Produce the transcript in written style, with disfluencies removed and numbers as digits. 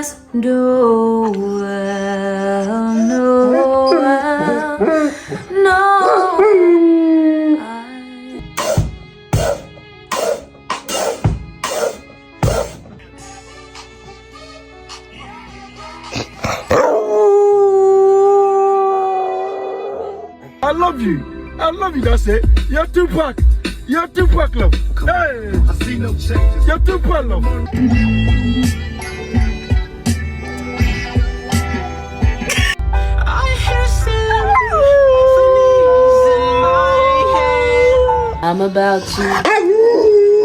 must know well, know well, know I love you. I love you, that's it. You're Tupac. You're Tupac, love. Hey. I see no changes. You're Tupac, love. I'm about to